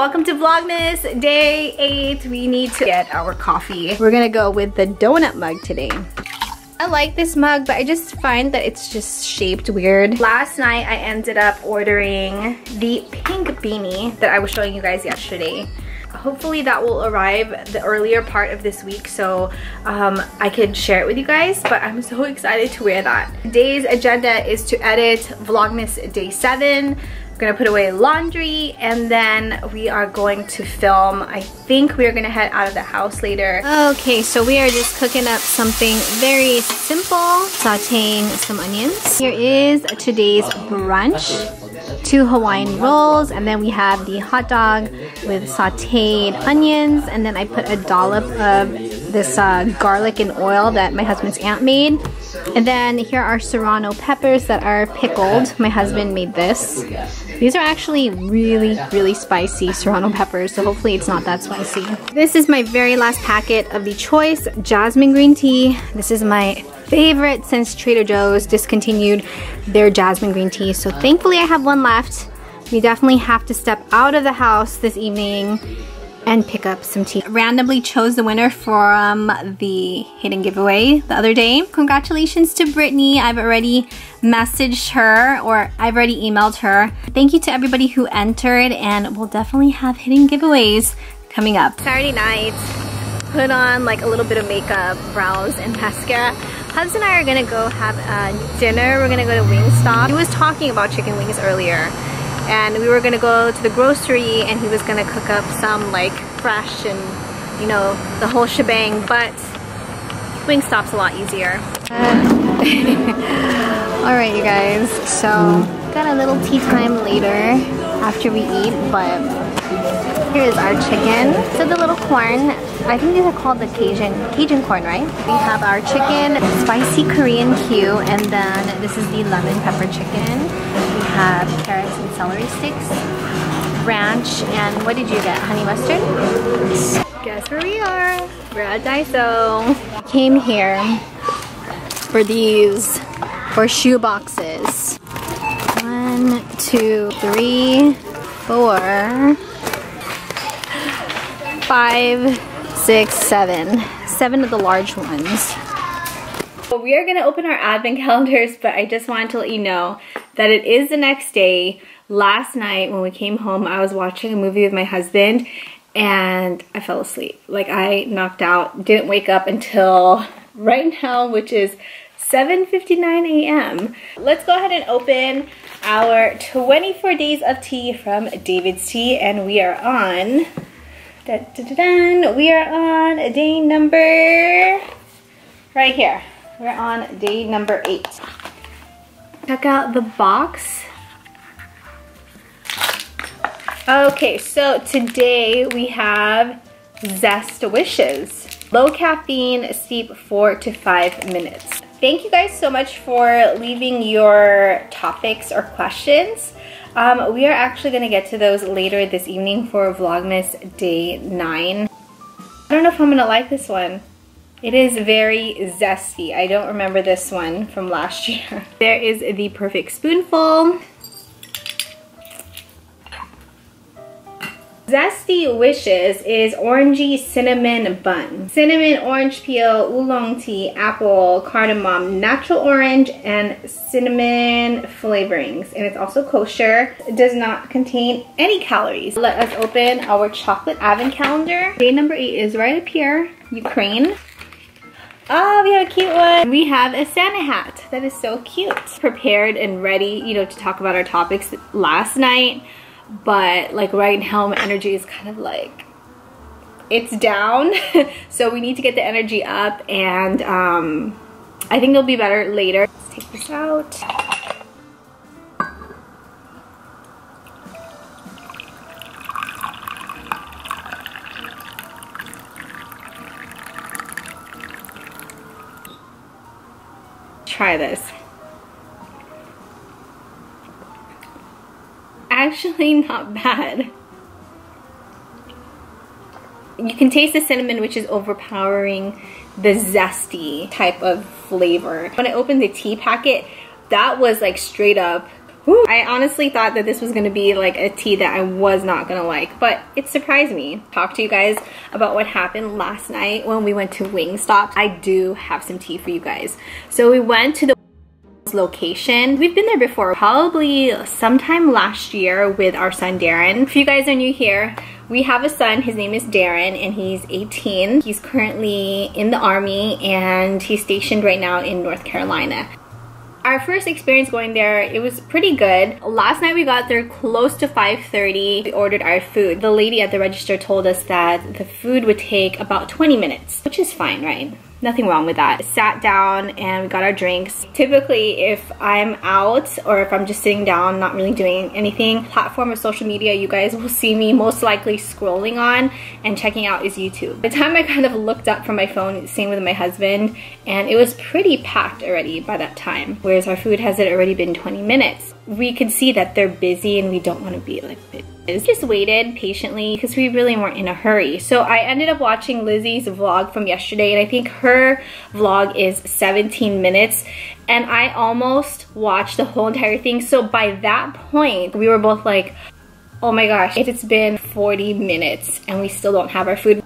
Welcome to Vlogmas day 8. We need to get our coffee. We're gonna go with the donut mug today. I like this mug, but I just find that it's just shaped weird. Last night I ended up ordering the pink beanie that I was showing you guys yesterday. Hopefully that will arrive the earlier part of this week, so I could share it with you guys, but I'm so excited to wear that. Today's agenda is to edit Vlogmas day 7. We're gonna put away laundry, and then we are going to film. I think we're gonna head out of the house later. Okay, so we are just cooking up something very simple, sauteing some onions. Here is today's brunch. 2 Hawaiian rolls, and then we have the hot dog with sauteed onions, and then I put a dollop of this garlic and oil that my husband's aunt made. And then here are serrano peppers that are pickled. My husband made this. These are actually really spicy serrano peppers, so hopefully it's not that spicy. This is my very last packet of the Choice Jasmine Green Tea. This is my favorite since Trader Joe's discontinued their jasmine green tea, so thankfully I have one left. We definitely have to step out of the house this evening and pick up some tea. Randomly chose the winner from the hidden giveaway the other day. Congratulations to Brittany. I've already messaged her, or I've already emailed her. Thank you to everybody who entered, and we'll definitely have hidden giveaways coming up. Saturday night, put on like a little bit of makeup, brows, and mascara. Husband and I are gonna go have dinner. We're gonna go to WINGSTOP. He was talking about chicken wings earlier, and we were gonna go to the grocery, and he was gonna cook up some like fresh and, you know, the whole shebang, but WINGSTOP's a lot easier. Alright you guys, so got a little tea time later after we eat, but here is our chicken. So the little corn, I think these are called the Cajun corn, right? We have our chicken, spicy Korean Q, and then this is the lemon pepper chicken. We have carrots and celery sticks, ranch, and what did you get? Honey mustard? Guess where we are? We're at Daiso. Came here for these, for shoe boxes. 1, 2, 3, 4, 5, 6, 7. 7 of the large ones. So we are gonna open our advent calendars, but I just wanted to let you know that it is the next day. Last night when we came home, I was watching a movie with my husband and I fell asleep. Like, I knocked out, didn't wake up until right now, which is 7:59 a.m. Let's go ahead and open our 24 days of tea from David's Tea, and we are on we are on day number, right here. We're on day number 8. Check out the box. Okay, so today we have Zest Wishes. Low caffeine, steep 4 to 5 minutes. Thank you guys so much for leaving your topics or questions. We are actually gonna get to those later this evening for Vlogmas day 9. I don't know if I'm gonna like this one. It is very zesty. I don't remember this one from last year. There is the perfect spoonful. Zesty Wishes is orangey cinnamon bun. Cinnamon, orange peel, oolong tea, apple, cardamom, natural orange, and cinnamon flavorings. And it's also kosher. It does not contain any calories. Let us open our chocolate advent calendar. Day number 8 is right up here, Ukraine. Oh, we have a cute one. We have a Santa hat. That is so cute. Prepared and ready, you know, to talk about our topics last night. But like right now my energy is kind of like, it's down. So we need to get the energy up, and I think it'll be better later. Let's take this out. Try this. Actually not bad. You can taste the cinnamon, which is overpowering the zesty type of flavor. When I opened the tea packet, that was like straight up Whew. I honestly thought that this was gonna be like a tea that I was not gonna like, but it surprised me. Talk to you guys about what happened last night when we went to Wingstop. I do have some tea for you guys. So we went to the location. We've been there before, probably sometime last year with our son Darren. If you guys are new here, we have a son. His name is Darren and he's 18. He's currently in the Army and he's stationed right now in North Carolina. Our first experience going there, it was pretty good. Last night we got there close to 5:30. We ordered our food. The lady at the register told us that the food would take about 20 minutes, which is fine, right? Nothing wrong with that. Sat down and we got our drinks. Typically, if I'm out or if I'm just sitting down, not really doing anything, platform of social media you guys will see me most likely scrolling on and checking out is YouTube. By the time I kind of looked up from my phone, same with my husband, and it was pretty packed already by that time. Whereas our food has already been 20 minutes. We could see that they're busy and we don't want to be like busy. Just waited patiently because we really weren't in a hurry. So I ended up watching Lizzie's vlog from yesterday and I think her vlog is 17 minutes and I almost watched the whole entire thing. So by that point, we were both like, oh my gosh, it's been 40 minutes and we still don't have our food.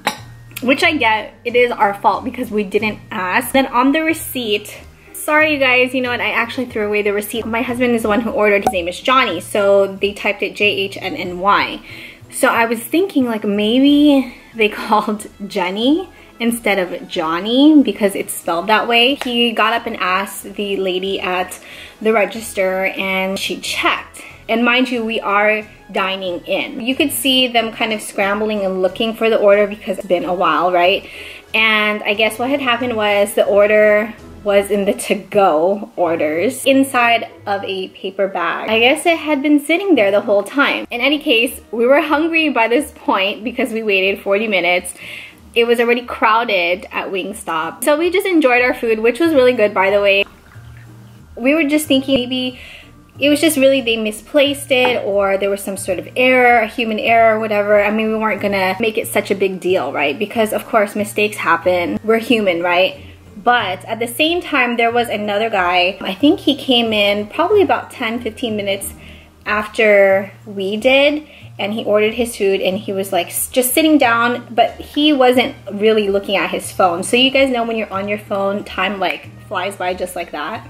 Which I get, it is our fault because we didn't ask. Then on the receipt, sorry you guys, you know what, I actually threw away the receipt. My husband is the one who ordered. His name is Johnny, so they typed it J-H-N-N-Y. So I was thinking like maybe they called Jenny instead of Johnny because it's spelled that way. He got up and asked the lady at the register and she checked. And mind you, we are dining in. You could see them kind of scrambling and looking for the order because it's been a while, right? And I guess what had happened was the order was in the to-go orders inside of a paper bag. I guess it had been sitting there the whole time. In any case, we were hungry by this point because we waited 40 minutes. It was already crowded at Wingstop. So we just enjoyed our food, which was really good, by the way. We were just thinking maybe it was just really they misplaced it or there was some sort of error, a human error or whatever. I mean, we weren't gonna make it such a big deal, right? Because of course mistakes happen. We're human, right? But at the same time, there was another guy. I think he came in probably about 10-15 minutes after we did and he ordered his food and he was like just sitting down, but he wasn't really looking at his phone. So you guys know when you're on your phone, time like flies by just like that.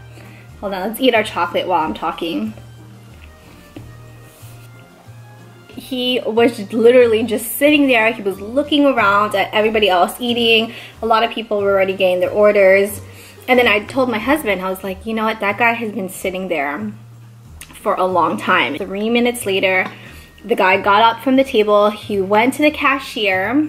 Hold on, let's eat our chocolate while I'm talking. He was literally just sitting there. He was looking around at everybody else eating. A lot of people were already getting their orders. And then I told my husband, I was like, you know what, that guy has been sitting there for a long time. 3 minutes later, the guy got up from the table. He went to the cashier.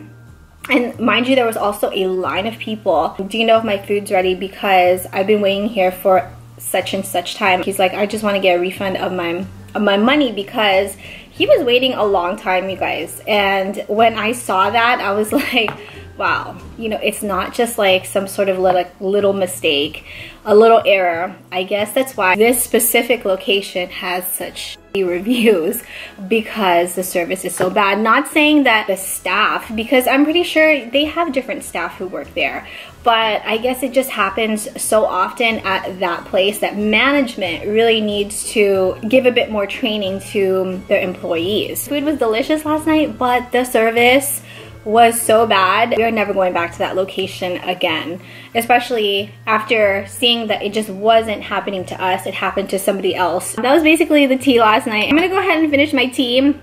And mind you, there was also a line of people. Do you know if my food's ready? Because I've been waiting here for such and such time. He's like, I just want to get a refund of my money because he was waiting a long time, you guys. And when I saw that, I was like, wow, you know, it's not just like some sort of little mistake, a little error. I guess that's why this specific location has such reviews, because the service is so bad. Not saying that the staff, because I'm pretty sure they have different staff who work there, but I guess it just happens so often at that place that management really needs to give a bit more training to their employees. Food was delicious last night, but the service was so bad. We are never going back to that location again, especially after seeing that it just wasn't happening to us, it happened to somebody else. That was basically the tea last night. I'm gonna go ahead and finish my tea. I'm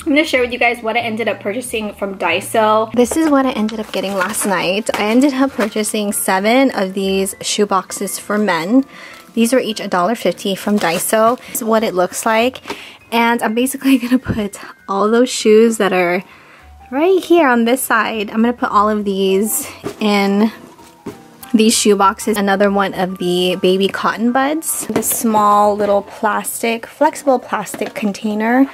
gonna share with you guys what I ended up purchasing from Daiso. This is what I ended up getting last night. I ended up purchasing 7 of these shoe boxes for men. These were each $1.50 from Daiso. This is what it looks like. And I'm basically gonna put all those shoes that are right here on this side. I'm gonna put all of these in these shoe boxes. Another one of the baby cotton buds. This small little plastic, flexible plastic container.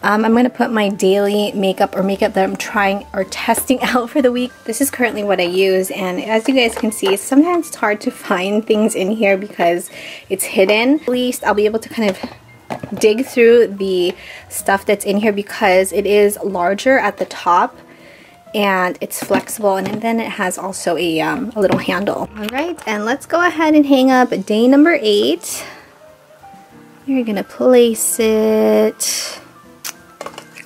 I'm gonna put my daily makeup or makeup that I'm trying or testing out for the week. This is currently what I use, and as you guys can see, sometimes it's hard to find things in here because it's hidden. At least I'll be able to kind of dig through the stuff that's in here because it is larger at the top and it's flexible, and then it has also a little handle. All right, and let's go ahead and hang up day number 8. We're gonna place it.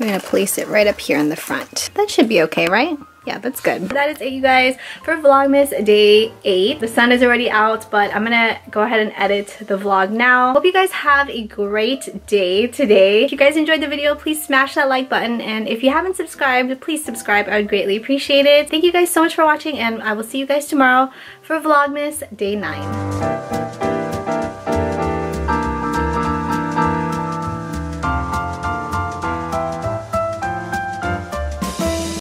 We're gonna place it right up here in the front. That should be okay, right? Yeah, that's good. That is it, you guys, for Vlogmas day 8. The sun is already out, but I'm gonna go ahead and edit the vlog now. Hope you guys have a great day today. If you guys enjoyed the video, please smash that like button. And if you haven't subscribed, please subscribe. I would greatly appreciate it. Thank you guys so much for watching, and I will see you guys tomorrow for Vlogmas day 9.